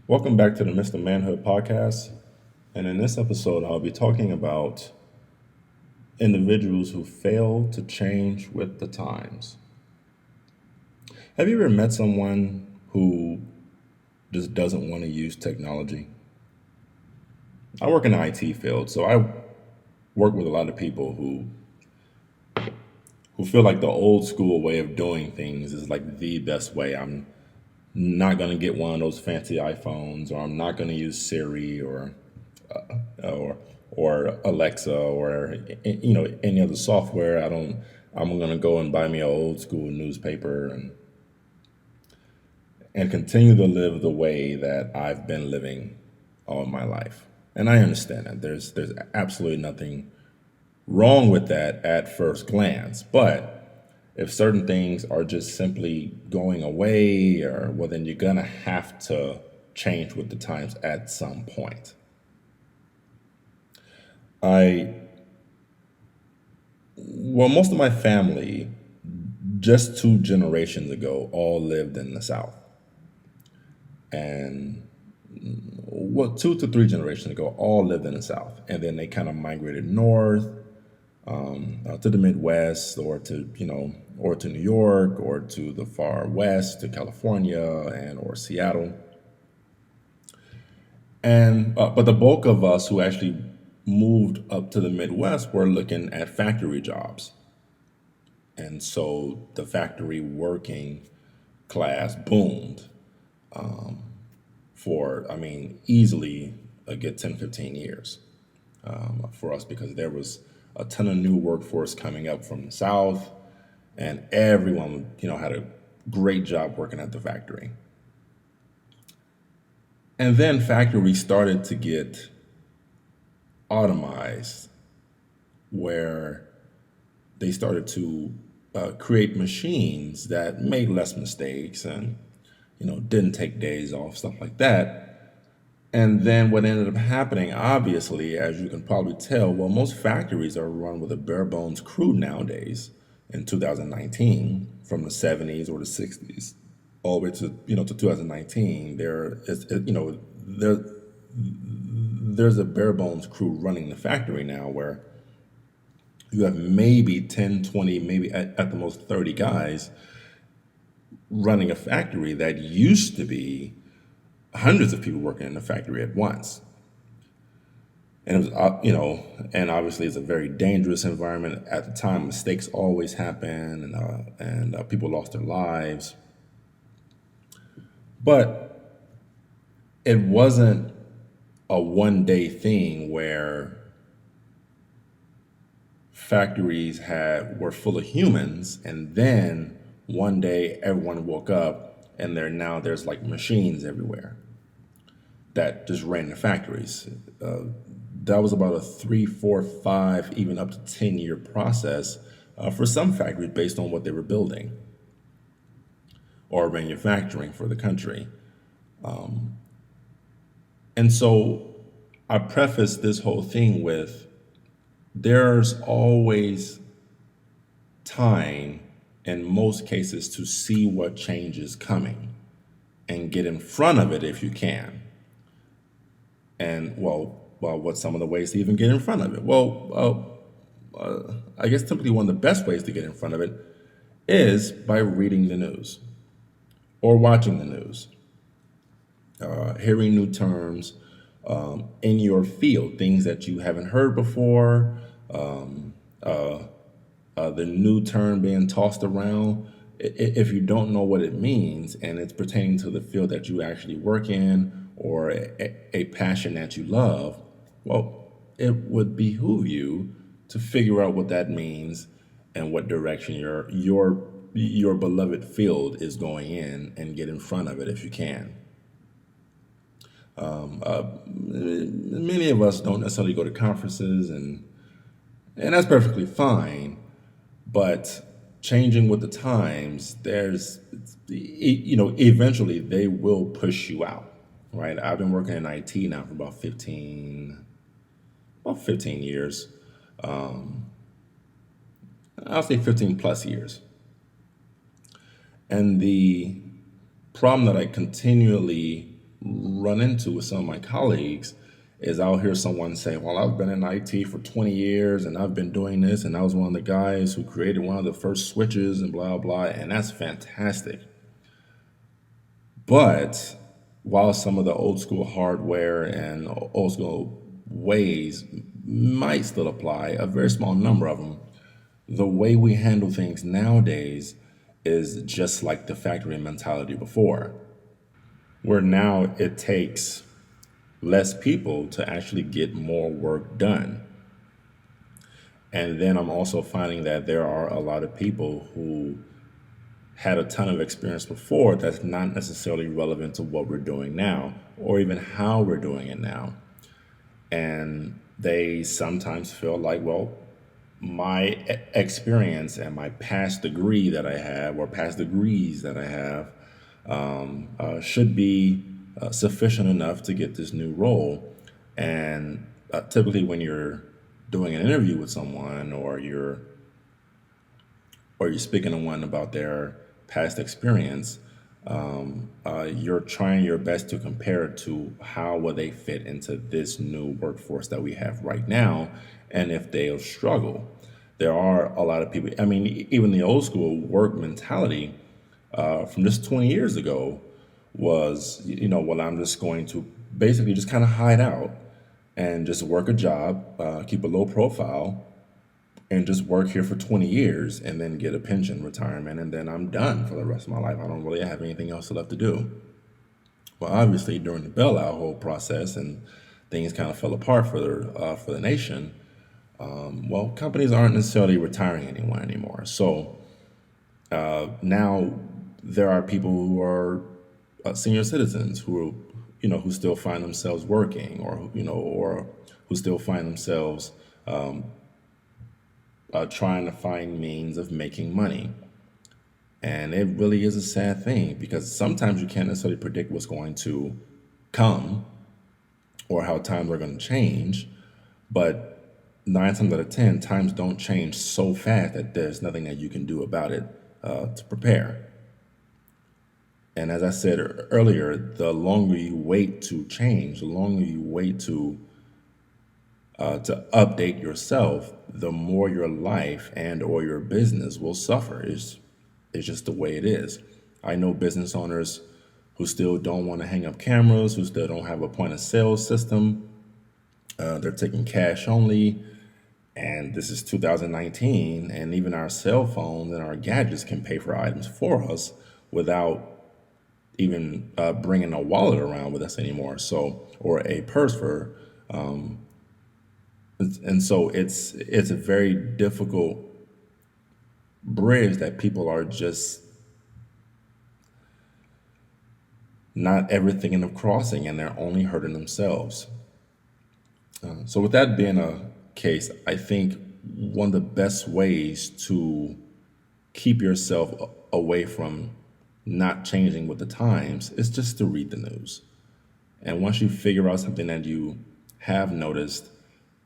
Welcome back to the Mr. Manhood podcast. And in this episode, I'll be talking about individuals who fail to change with the times. Have you ever met someone who just doesn't want to use technology? I work in the IT field, so I work with a lot of people who feel like the old school way of doing things is like the best way. I'm not going to get one of those fancy iPhones, or I'm not going to use Siri or or Alexa or any other software. I don't. I'm gonna go and buy me an old school newspaper and continue to live the way that I've been living all my life. And I understand that there's absolutely nothing wrong with that at first glance, but if certain things are just simply going away, or well, then you're gonna have to change with the times at some point. I Well, most of my family, just two generations ago, all lived in the South. And well, 2 to 3 generations ago, all lived in the South. And then they kind of migrated north, to the Midwest, or to New York, or to the far west, to California, and or Seattle. And but the bulk of us who actually moved up to the Midwest were looking at factory jobs. And so the factory working class boomed for, I mean, easily a good 10, 15 years for us, because there was a ton of new workforce coming up from the South, and everyone, had a great job working at the factory. And then factories started to get automized, where they started to create machines that made less mistakes and didn't take days off, stuff like that. And then what ended up happening, obviously, as you can probably tell, well, most factories are run with a bare bones crew nowadays in 2019, from the 70s or the 60s all the way to to 2019. There's a bare bones crew running the factory now, where you have maybe 10, 20, maybe at the most 30 guys running a factory that used to be hundreds of people working in the factory at once. And it was, and obviously it's a very dangerous environment at the time. Mistakes always happen, and people lost their lives. But it wasn't a one day thing where factories had were full of humans, and then one day everyone woke up and there's like machines everywhere that just ran the factories. That was about a 3, 4, 5, even up to 10 year process for some factories, based on what they were building or manufacturing for the country. And so I preface this whole thing with, there's always time in most cases to see what change is coming and get in front of it if you can. And what's some of the ways to even get in front of it? I guess typically one of the best ways to get in front of it is by reading the news or watching the news, hearing new terms in your field, things that you haven't heard before, the new term being tossed around. If you don't know what it means and it's pertaining to the field that you actually work in, or a passion that you love, well, it would behoove you to figure out what that means and what direction your beloved field is going in, and get in front of it if you can. Many of us don't necessarily go to conferences, and that's perfectly fine. But changing with the times, eventually they will push you out, right? I've been working in IT now for about 15 years. I'll say 15 plus years. And the problem that I continually run into with some of my colleagues is I'll hear someone say, "Well, I've been in IT for 20 years and I've been doing this, and I was one of the guys who created one of the first switches and blah, blah," and that's fantastic. But while some of the old school hardware and old school ways might still apply, a very small number of them, the way we handle things nowadays is just like the factory mentality before, where now it takes less people to actually get more work done. And then I'm also finding that there are a lot of people who had a ton of experience before that's not necessarily relevant to what we're doing now or even how we're doing it now. And they sometimes feel like, well, my experience and my past degree that I have or past degrees that I have should be sufficient enough to get this new role. And typically, when you're doing an interview with someone or you're speaking to one about their past experience, you're trying your best to compare it to how will they fit into this new workforce that we have right now, and if they'll struggle. There are a lot of people. I mean, even the old school work mentality from just 20 years ago was, well, I'm just going to basically just kind of hide out and just work a job, keep a low profile, and just work here for 20 years and then get a pension retirement, and then I'm done for the rest of my life. I don't really have anything else left to do. Well, obviously, during the bailout whole process and things kind of fell apart for the nation, well, companies aren't necessarily retiring anyone anymore. So now there are people who are senior citizens who still find themselves working, or who still find themselves trying to find means of making money. And it really is a sad thing because sometimes you can't necessarily predict what's going to come or how times are going to change. But 9 times out of 10, times don't change so fast that there's nothing that you can do about it to prepare. And as I said earlier, the longer you wait to change, the longer you wait to update yourself, the more your life and or your business will suffer. It's just the way it is. I know business owners who still don't want to hang up cameras, who still don't have a point of sale system. They're taking cash only. And this is 2019, and even our cell phones and our gadgets can pay for items for us without even bringing a wallet around with us anymore. So, or a purse for, and so it's a very difficult bridge that people are just not everything in of crossing, and they're only hurting themselves. So with that being a case, I think one of the best ways to keep yourself away from not changing with the times is just to read the news. And once you figure out something that you have noticed,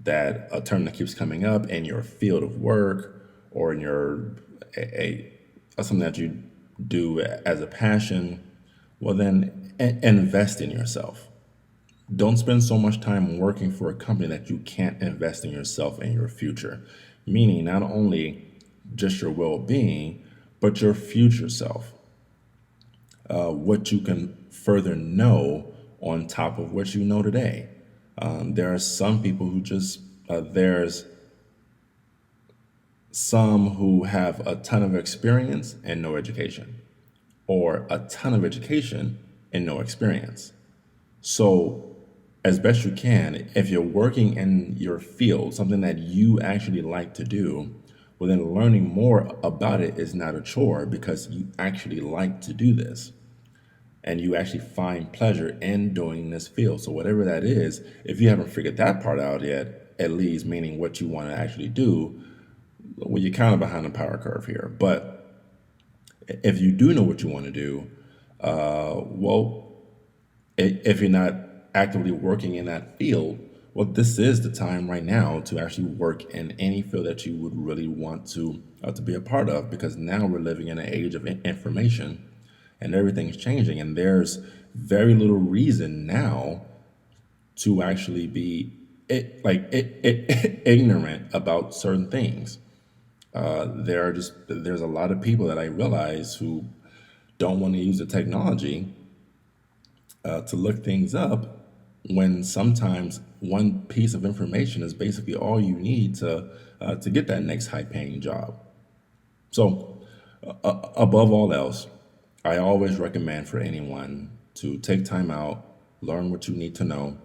that a term that keeps coming up in your field of work or in your something that you do as a passion, well then invest in yourself. Don't spend so much time working for a company that you can't invest in yourself and your future. Meaning not only just your well-being, but your future self. What you can further know on top of what you know today. There are some people who there's some who have a ton of experience and no education, or a ton of education and no experience. So, as best you can, if you're working in your field, something that you actually like to do, well, then learning more about it is not a chore because you actually like to do this and you actually find pleasure in doing this field. So, whatever that is, if you haven't figured that part out yet, at least meaning what you want to actually do, well, you're kind of behind the power curve here. But if you do know what you want to do, well, if you're not actively working in that field, well, this is the time right now to actually work in any field that you would really want to be a part of, because now we're living in an age of information and everything's changing, and there's very little reason now to actually be ignorant about certain things. There's a lot of people that I realize who don't want to use the technology to look things up when sometimes one piece of information is basically all you need to get that next high paying job. So, above all else, I always recommend for anyone to take time out, learn what you need to know,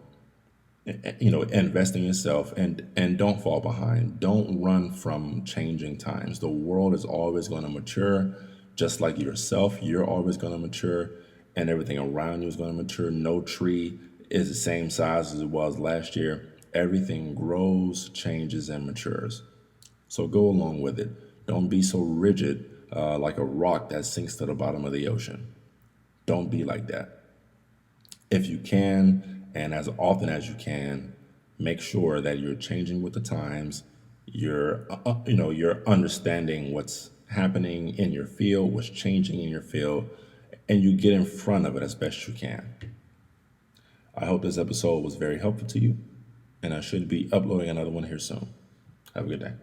invest in yourself, and don't fall behind. Don't run from changing times. The world is always going to mature, just like yourself. You're always going to mature, and everything around you is going to mature. No tree is the same size as it was last year. Everything grows, changes, and matures. So go along with it. Don't be so rigid, like a rock that sinks to the bottom of the ocean. Don't be like that. If you can, and as often as you can, make sure that you're changing with the times. You're understanding what's happening in your field, what's changing in your field, and you get in front of it as best you can. I hope this episode was very helpful to you, and I should be uploading another one here soon. Have a good day.